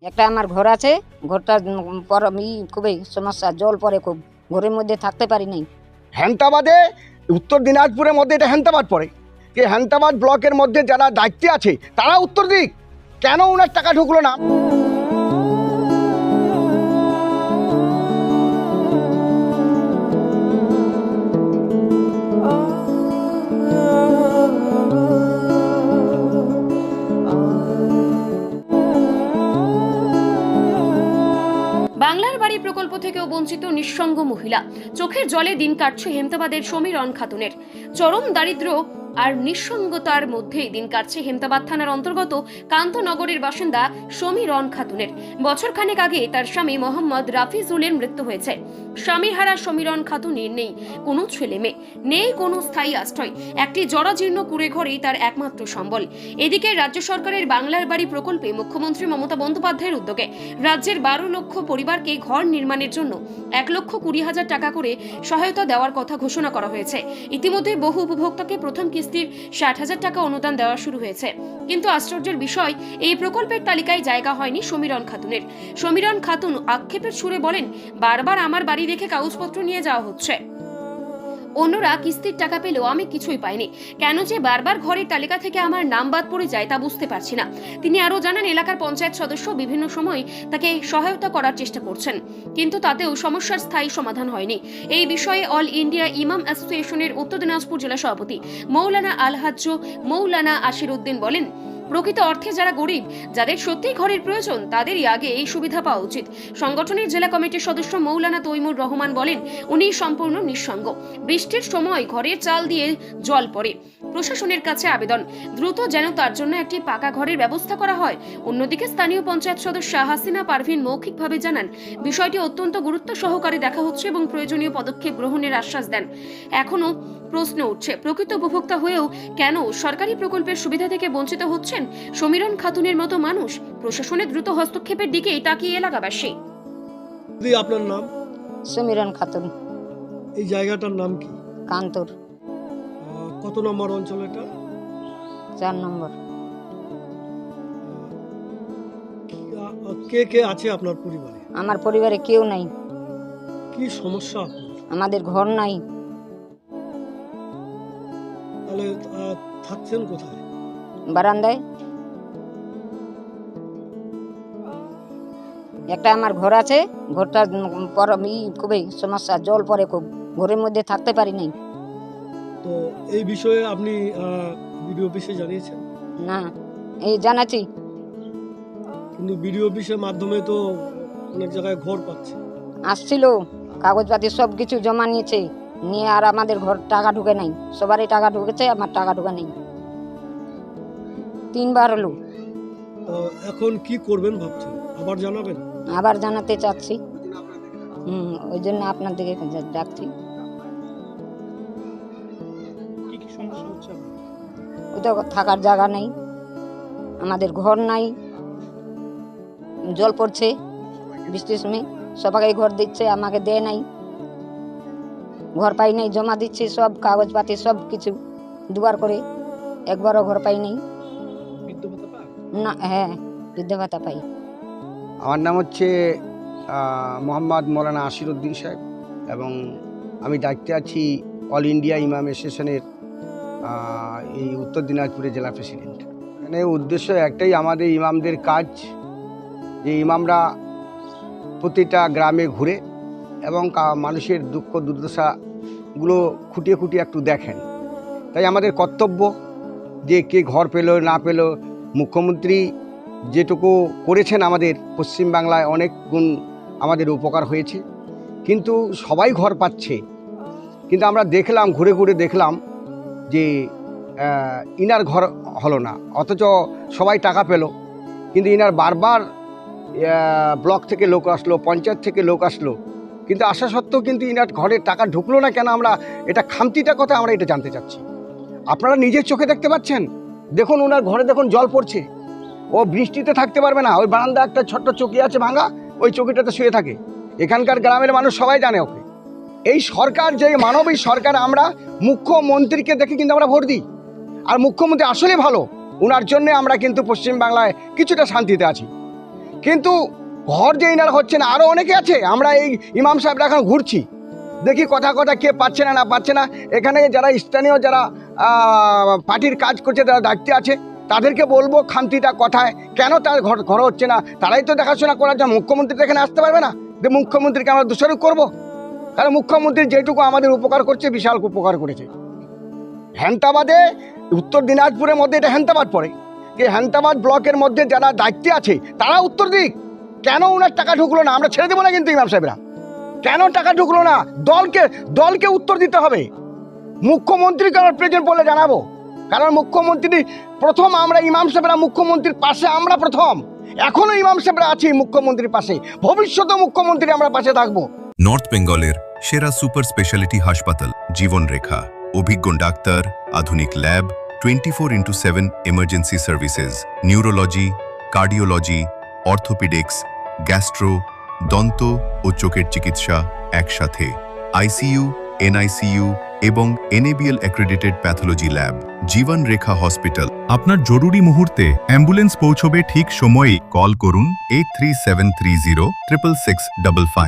একটা আমার ঘর আছে, ঘরটা খুবই সমস্যা, জল পড়ে খুব, ঘরের মধ্যে থাকতে পারি নাই। হ্যান্তাবাদে উত্তর দিনাজপুরের মধ্যে এটা হ্যান্তাবাদ পড়ে। যে হ্যান্তাবাদ ব্লকের মধ্যে যারা দায়িত্বে আছে তারা উত্তর দিক, কেন ওনার টাকা ঢুকলো না? বাংলার বাড়ি প্রকল্প থেকেও বঞ্চিত নিঃসঙ্গ মহিলা, চোখের জলে দিন কাটছে হেমতাবাদের সমীরণ খাতুনের। চরম দারিদ্র্য আর নিঃসঙ্গতার মধ্যেই দিন কাটছে হেমতাবাদ থানার অন্তর্গত কান্তনগরের বাসিন্দা সমীরণ খাতুনের। বছরখানেক আগে তার স্বামী মোহাম্মদ রাফিজুলের মৃত্যু হয়েছে। স্বামীর হারা সমীরণ খাতুনের নেই কোনো ছেলে মেয়ে, নেই কোনো স্থায়ী আশ্রয়, একটি জরাজীর্ণ কুড়ে ঘরেই তার একমাত্র সম্বল। এদিকে রাজ্য সরকারের বাংলার বাড়ি প্রকল্পে মুখ্যমন্ত্রী মমতা বন্দ্যোপাধ্যায়ের উদ্যোগে রাজ্যের 12 লক্ষ পরিবারকে ঘর নির্মাণের জন্য 1,20,000 টাকা করে সহায়তা দেওয়ার কথা ঘোষণা করা হয়েছে। ইতিমধ্যে বহু উপভোক্তাকে প্রথম কিস্তির 60,000 টাকা অনুদান দেওয়া শুরু হয়েছে। কিন্তু আশ্চর্যের বিষয়, এই প্রকল্পের তালিকায় জায়গা হয়নি সমীরণ খাতুনের। সমীরণ খাতুন আক্ষেপের সুরে বলেন, বারবার আমার বাড়ি রেখে কাগজপত্র নিয়ে যাওয়া হচ্ছে, অন্যরা কিস্তির টাকা পেলেও আমি কিছুই পাইনি। কেন যে বারবার ঘরের তালিকা থেকে আমার নাম বাদ পড়ে যায় তা বুঝতে পারছি না। তিনি আরো জানান, এলাকার পঞ্চায়েত সদস্য বিভিন্ন সময় তাকে সহায়তা করার চেষ্টা করছেন, কিন্তু তাতেও সমস্যার স্থায়ী সমাধান হয়নি। এই বিষয়ে অল ইন্ডিয়া ইমাম অ্যাসোসিয়েশনের উত্তর দিনাজপুর জেলা সভাপতি মৌলানা আলহাজ্জ মৌলানা আশিরউদ্দিন বলেন, প্রকৃত অর্থে যারা গরিব, যাদের সত্যিই ঘরের প্রয়োজন, তাদেরই আগে এই সুবিধা পাওয়া উচিত। সংগঠনের জেলা কমিটির সদস্য মৌলানা তৈমুর রহমান বলেন, উনি সম্পূর্ণ নিঃসঙ্গ, বৃষ্টির সময় ঘরের চাল দিয়ে জল পড়ে। প্রশাসনের কাছে আবেদন, দ্রুত যেন তার জন্য একটি পাকা ঘরের ব্যবস্থা করা হয়। অন্যদিকে স্থানীয় পঞ্চায়েত সদস্য হাসিনা পারভিন মৌখিকভাবে জানান, বিষয়টি অত্যন্ত গুরুত্ব সহকারে দেখা হচ্ছে এবং প্রয়োজনীয় পদক্ষেপ গ্রহণের আশ্বাস দেন। এখনো প্রশ্ন উঠছে, প্রকৃত উপভোক্তা হয়েও কেন সরকারি প্রকল্পের সুবিধা থেকে বঞ্চিত হচ্ছেন সমীরণ খাতুনের মতো মানুষ? প্রশাসনের দ্রুত হস্তক্ষেপের দিকেই তাকিয়ে এলাকাবাসী। আপনার নাম? সমীরণ খাতুন। এই জায়গাটার নাম কি? কান্তর। কত নম্বর অঞ্চল এটা? 4 নম্বর। কে কে আছে আপনার পরিবারে? আমার পরিবারে কেউ নাই। কি সমস্যা আপনার? আমাদের ঘর নাই। তাহলে থাকছেন কোথায়? বারান্দায়। একটা আমার ঘর আছে, ঘরটা খুবই সমস্যা, জল পড়ে খুব, ঘরের মধ্যে থাকতে পারি নাই। তো এই বিষয়ে আপনি বিডিও অফিসে জানিয়েছেন? না, এই জানাচ্ছি। কিন্তু বিডিও অফিসের মাধ্যমে তো অনেক জায়গায় ঘর পাচ্ছে। আসছিল, কাগজপাতি সব কিছু জমা নিয়েছে, নিয়ে আর আমাদের ঘর টাকা ঢুকে নাই। সবারই টাকা ঢুকেছে, আমার টাকা ঢুকে নেই। 3 বার হলো। এখন কি করবেন ভাবছেন? আবার জানাবেন? আবার জানাতে চাচ্ছি। ওই জন্য আপনাদেরকে ডাকছি। কি কি সমস্যা হচ্ছে? ওই তো থাকার জায়গা নেই, আমাদের ঘর নাই, জল পড়ছে বৃষ্টির সময়, সবাইকে ঘর দিচ্ছে, আমাকে দেয় নাই। ঘর পাই নাই, জমা দিচ্ছে সব কাগজপাতি সব কিছু, দুবার করে, একবারও ঘর পাই নাই। না, হ্যাঁ, বৃদ্ধ ভাতা পাই। আমার নাম হচ্ছে মোহাম্মদ মৌলানা আশিরউদ্দিন সাহেব এবং আমি দায়িত্বে আছি অল ইন্ডিয়া ইমাম অ্যাসোসিয়েশনের এই উত্তর দিনাজপুরের জেলা প্রেসিডেন্ট। এখানে উদ্দেশ্য একটাই, আমাদের ইমামদের কাজ যে ইমামরা প্রতিটা গ্রামে ঘুরে এবং মানুষের দুঃখ দুর্দশাগুলো খুঁটিয়ে খুঁটিয়ে একটু দেখেন। তাই আমাদের কর্তব্য যে কে ঘর পেল না পেল, মুখ্যমন্ত্রী যেটুকু করেছেন আমাদের পশ্চিমবাংলায় অনেক গুণ আমাদের উপকার হয়েছে, কিন্তু সবাই ঘর পাচ্ছে। কিন্তু আমরা দেখলাম, ঘুরে ঘুরে দেখলাম যে ইনার ঘর হলো না, অথচ সবাই টাকা পেল। কিন্তু ইনার বারবার ব্লক থেকে লোক আসলো, পঞ্চায়েত থেকে লোক আসলো, কিন্তু আসা সত্ত্বেও কিন্তু ইনার ঘরের টাকা ঢুকলো না কেন? আমরা এটা খামতিটা কথা আমরা এটা জানতে চাচ্ছি। আপনারা নিজের চোখে দেখতে পাচ্ছেন, দেখুন ওনার ঘরে দেখুন জল পড়ছে, ও বৃষ্টিতে থাকতে পারবে না। ওই বারান্দা একটা ছোট্ট চৌকি আছে ভাঙা, ওই চৌকিটাতে শুয়ে থাকে। এখানকার গ্রামের মানুষ সবাই জানে ওকে। এই সরকার যে মানবিক সরকার, আমরা মুখ্যমন্ত্রীকে দেখে কিন্তু আমরা ভোট দিই, আর মুখ্যমন্ত্রী আসলে ভালো, ওনার জন্য আমরা কিন্তু পশ্চিমবাংলায় কিছুটা শান্তিতে আছি। কিন্তু ঘর যে ইনার হচ্ছে না, আরও অনেকে আছে। আমরা এই ইমাম সাহেবরা এখন ঘুরছি, দেখি কথা কথা কে পাচ্ছে না পাচ্ছে না। এখানে যারা স্থানীয় যারা পার্টির কাজ করছে, যারা দায়িত্বে আছে, তাদেরকে বলবো খামতিটা কথায় কেন তার ঘর হচ্ছে না। তারাই তো দেখাশোনা করার জন্য, মুখ্যমন্ত্রী এখানে আসতে পারবে না যে মুখ্যমন্ত্রীকে আমরা দোষারোপ করবো? কারণ মুখ্যমন্ত্রী যেটুকু আমাদের উপকার করছে, বিশাল উপকার করেছে। হেমতাবাদে, উত্তর দিনাজপুরের মধ্যে এটা হেমতাবাদ পড়ে, যে হেমতাবাদ ব্লকের মধ্যে যারা দায়িত্বে আছে তারা উত্তর দিক। কেন ওনার টাকা ঢুকলো না? আমরা ছেড়ে দেবো না কিন্তু ইমাম সাহেবরা, কেন টাকা ঢুকলো না? দলকে উত্তর দিতে হবে। মুখ্যমন্ত্রীকে আমরা প্রেজেন্ট বলে জানাবো, কারণ মুখ্যমন্ত্রী প্রথম। আমরা ইমাম সাহেবরা মুখ্যমন্ত্রীর পাশে, আমরা প্রথম, এখনো ইমাম সাহেবরা আছি মুখ্যমন্ত্রীর পাশে, ভবিষ্যতে মুখ্যমন্ত্রী আমরা পাশে থাকবো। নর্থ বেঙ্গলের সেরা সুপার স্পেশালিটি হাসপাতাল জীবনরেখা, অভিজ্ঞ ডাক্তার, আধুনিক lab, 24x7 emergency services, neurology, cardiology, orthopaedics, gastro, দন্ত ও চোখের চিকিৎসা একসাথে, আইসিইউ, এনআইসিইউ এবং NABL accredited pathology lab. জীবনরেখা hospital. আপনার জরুরি মুহূর্তে অ্যাম্বুলেন্স পৌঁছবে ঠিক সময়েই। কল করুন 83730 66655।